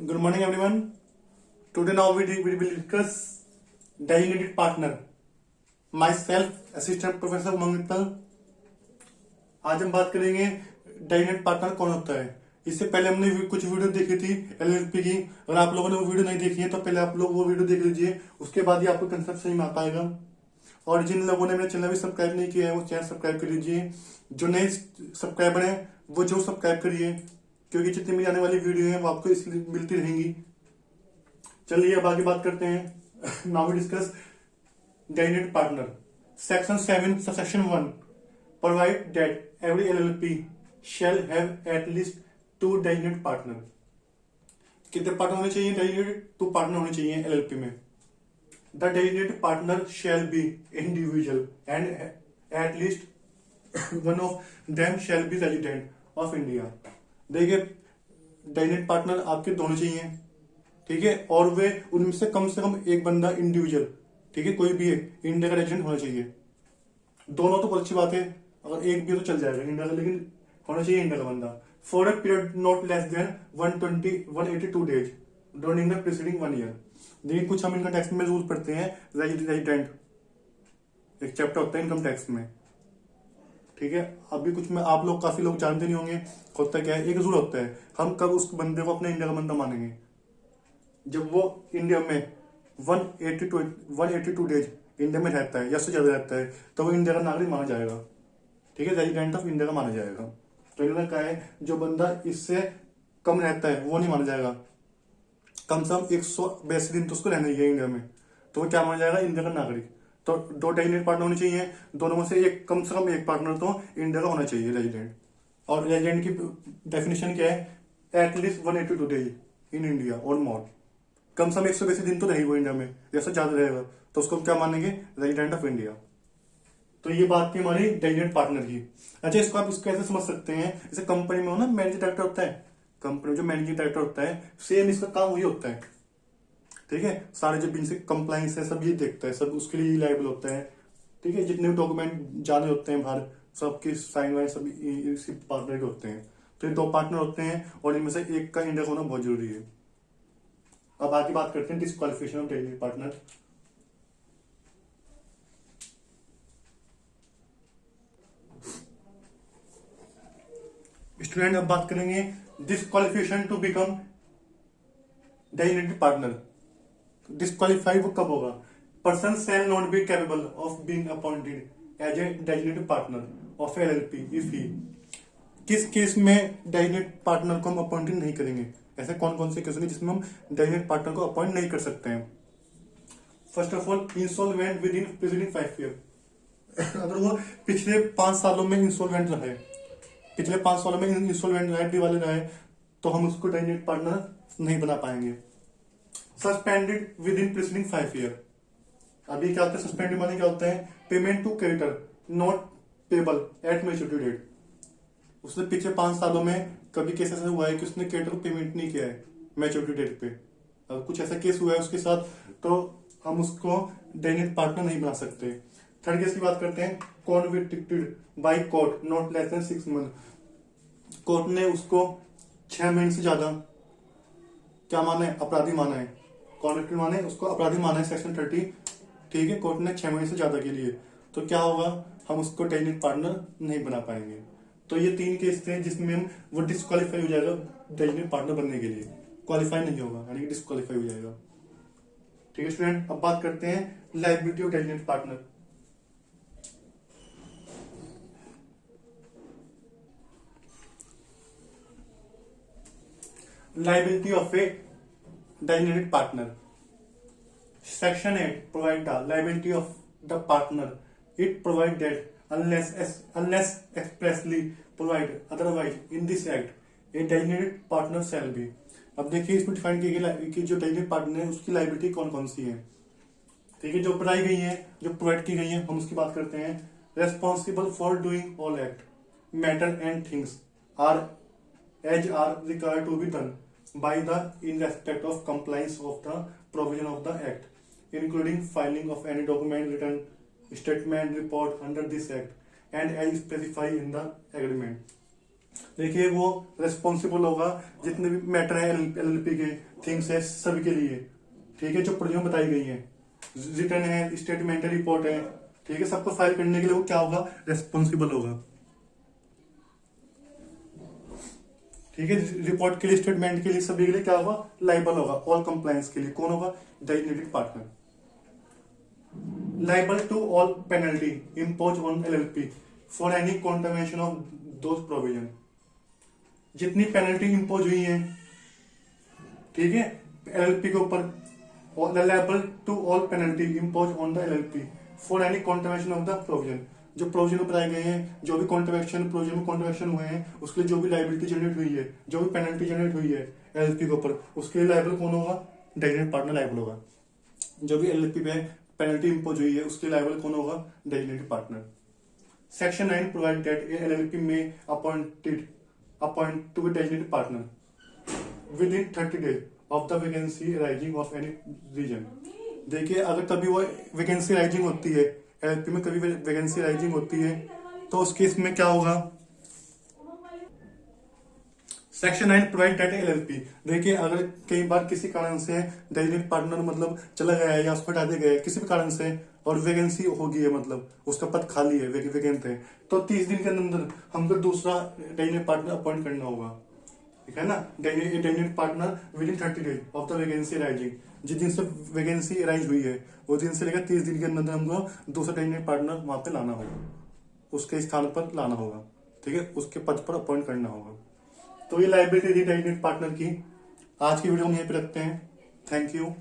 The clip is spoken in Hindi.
Good morning, everyone. Today now we will discuss designated partner. Myself, Assistant Professor Umang Mittal. आज हम बात करेंगे डेजिग्नेटेड पार्टनर कौन होता है। इससे पहले हमने कुछ वीडियो देखी थी एलएलपी की। अगर आप लोगों ने वो वीडियो नहीं देखी है तो पहले आप लोग वो वीडियो देख लीजिए, उसके बाद ही आपको कंसेप्ट सही में आ पाएगा। और जिन लोगों ने मेरा चैनल भी सब्सक्राइब नहीं किया है वो चैनल सब्सक्राइब कर लीजिए। जो नए सब्सक्राइबर हैं वो जरूर सब्सक्राइब करिए, क्योंकि जितनी भी आने वाली वीडियो है वो आपको इसलिए मिलती रहेंगी। चलिए अब आगे बात करते हैं। Now we discuss designated partner. Section 7 subsection 1 provide that every LLP shall have at least 2 designated partner. कितने पार्टनर होने चाहिए? डेजिग्नेटेड 2 पार्टनर होने चाहिए एलएलपी में। The designated partner shall be individual and at least one of them shall be resident of India. देखिए, डेजिग्नेटेड पार्टनर आपके दोनों चाहिए, ठीक है, और वे उनमें से कम एक बंदा इंडिविजुअल, ठीक है, कोई भी एक इंडिया का रेजिडेंट होना चाहिए। दोनों तो बहुत अच्छी बात है, अगर एक भी तो चल जाएगा इंडिया का, लेकिन होना चाहिए इंडिया का बंदा। For a period not less than 182 days during the preceding 1 year. देखिए, कुछ हम इनकम टैक्स में रूल पढ़ते हैं, रेजिडेंट एक चैप्टर होता है इनकम टैक्स में, ठीक है। अभी कुछ में आप लोग काफी लोग जानते नहीं होंगे होता क्या है। एक रूल होता है, हम कब उस बंदे को अपने इंडिया का बंदा मानेंगे जब वो इंडिया में 182 डेज इंडिया में रहता है या उससे ज्यादा रहता है, तो वो इंडिया का नागरिक माना जाएगा, ठीक है, रेजिडेंट ऑफ इंडिया का माना जाएगा। तो इन्होंने कहा है जो बंदा इससे कम रहता है वो नहीं माना जाएगा, कम से कम 182 दिन तो उसको रहना ही है इंडिया में, तो वो क्या माना जाएगा? इंडिया का नागरिक। तो 2 डेजिग्नेटेड पार्टनर होने चाहिए, दोनों में से एक कम से कम एक पार्टनर तो इंडिया का होना चाहिए रेजिडेंट। और रेजिडेंट की डेफिनेशन क्या है? एटलीस्ट 182 डेज इन इंडिया और मोर। कम से कम 182 दिन तो रहेगी वो इंडिया में, जैसा ज्यादा रहेगा तो उसको क्या मानेंगे? Resident of India. तो ये बात थी हमारी डेजिग्नेटेड पार्टनर की। अच्छा, इसको आप इसको ऐसे समझ सकते हैं, जैसे कंपनी में हो ना मैनेजिंग डायरेक्टर होता है, कंपनी में जो मैनेजिंग डायरेक्टर होता है सेम इसका काम वही होता है, ठीक है। सारे जो इनसे कंप्लाइंस है सब ये देखता है, सब उसके लिए लायबल होता है, ठीक है। जितने भी डॉक्यूमेंट जाने होते हैं बाहर, सबके साइन वाइन सब इसी पार्टनर के होते हैं। तो ये 2 पार्टनर होते हैं और इनमें से एक का इंडिया होना बहुत जरूरी है। अब आगे बात करते हैं disqualification of designated partner. Student, अब बात करेंगे disqualification to become designated partner. Disqualify वो कब होगा? Person shall not be capable of being appointed as a designated partner of LLP if he. किस केस में डेजिग्नेटेड पार्टनर को हम अपॉइंटेड नहीं करेंगे? ऐसे कौन कौन से केस होंगे जिसमें हम डेजिग्नेटेड पार्टनर को अपॉइंट नहीं कर सकते हैं? First of all, insolvent with in proceeding 5 year. अगर वो पिछले 5 सालों में इंसॉल्वेंट रहे, पिछले 5 सालों में इंसॉल्वेंट रहे, दिवालिया रहे, तो हम उसको डेजिग्नेटेड पार्टनर नहीं बना पाएंगे। Suspended within proceeding 5 year. अभी क्या होता है? सस्पेंडेड माने क्या होता है? Payment to creditor not payable at maturity date. उसने पिछले 5 सालों में कभी केस ऐसा हुआ है कि उसने क्रेडिटर को पेमेंट नहीं किया है मैच्योरिटी डेट पे, अगर कुछ ऐसा केस हुआ है उसके साथ, तो हम उसको डेजिग्नेटेड पार्टनर नहीं बना सकते। थर्ड केस की बात करते हैं, convicted by court not less than 6 month. Court ने उसको 6 महीने से ज्यादा क्या माना है? अपराधी माना है। कॉन्विक्टेड माने उसको अपराधी माना है, सेक्शन 30, ठीक है। कोर्ट ने 6 महीने से ज्यादा के लिए, तो क्या होगा? हम उसको डेजिग्नेटेड पार्टनर नहीं बना पाएंगे। तो ये 3 केस थे जिसमें हम वो डिस्क्वालीफाई हो जाएगा डेजिग्नेटेड पार्टनर बनने के लिए, क्वालिफाई नहीं होगा, यानी कि डिस्क्वालीफाई हो जाएगा, ठीक है स्टूडेंट। अब बात करते हैं liability of designated partner. Liability of A designated partner. Section 8 provide the liability of the partner. It provide that unless expressly provide otherwise in this act, a designated partner shall be. अब देखिए, इसमें डिफाइन की गई कि जो डेजिग्नेटेड पार्टनर है उसकी लायबिलिटी कौन कौन सी है, ठीक है। जो बताई गई है, जो प्रोवाइड की गई है, हम उसकी बात करते हैं। Responsible for doing all act matter and things are as are required to be done by the in respect of compliance of the provision of the act, including filing of any document, return, statement, report under this act and as specified in the agreement. देखिए वो रेस्पॉन्सिबल होगा जितने भी मैटर है एलएलपी के थिंग्स है सभी के लिए, ठीक है, जो प्रोविजन बताई गई है, रिटर्न है, स्टेटमेंट है, रिपोर्ट है, ठीक है, सबको फाइल करने के लिए वो क्या होगा, रेस्पॉन्सिबल होगा, ठीक है। रिपोर्ट के लिए, स्टेटमेंट के लिए, सभी के लिए क्या होगा, लाइबल होगा। ऑल कंप्लायंस के लिए कौन होगा, designated partner. Liable to all penalty impose on LLP for any contravention of those provision. जितनी पेनल्टी इम्पोज हुई है, ठीक है, एलएलपी के ऊपर, liable to all penalty impose on the LLP for any contravention of the provision. जो प्रोविजन बताए गए हैं, जो भी कॉन्ट्रवेक्शन प्रोविजन में कॉन्ट्रवेक्शन हुए हैं, उसके लिए जो भी लाइबिलिटी जनरेट हुई है, जो भी पेनल्टी जनरेट हुई है एलएलपी के ऊपर, उसके लिए लाइबल कौन होगा, डेजिग्नेटेड पार्टनर लाइबल होगा। जो भी एलएलपी पे पेनल्टी इम्पोज हुई है उसके लाइबल कौन होगा, designated partner. Section 9 provide that LLP में appoint to be designated partner within 30 days of the vacancy rising of any reason. देखिए अगर कभी वो वैकेंसी राइजिंग होती है, एलएलपी में कभी वैकेंसी राइजिंग होती है, तो उस केस में क्या होगा, सेक्शन 9 प्रोवाइड दैट एलएलपी। देखिए अगर कई बार किसी कारण से डेजिग्नेटेड पार्टनर मतलब चला गया है या उसको हटा दिया गया है किसी भी कारण से, और वैकेंसी होगी है, मतलब उसका पद खाली है, वैकेंट है, तो 30 दिन के अंदर हमको दूसरा डेजिग्नेटेड पार्टनर अपॉइंट करना होगा, ठीक है ना। Designated partner within 30 days of the vacancy rising. जिस दिन से वैकेंसी राइज हुई है वो दिन से लेकर 30 दिन के अंदर हमको दूसरा डेजिग्नेटेड पार्टनर वहां पे लाना होगा, उसके स्थान पर लाना होगा, ठीक है, उसके पद पर अपॉइंट करना होगा। तो ये लाइबिलिटी थी डेजिग्नेटेड पार्टनर की। आज की वीडियो हम यहीं पे रखते हैं। Thank you.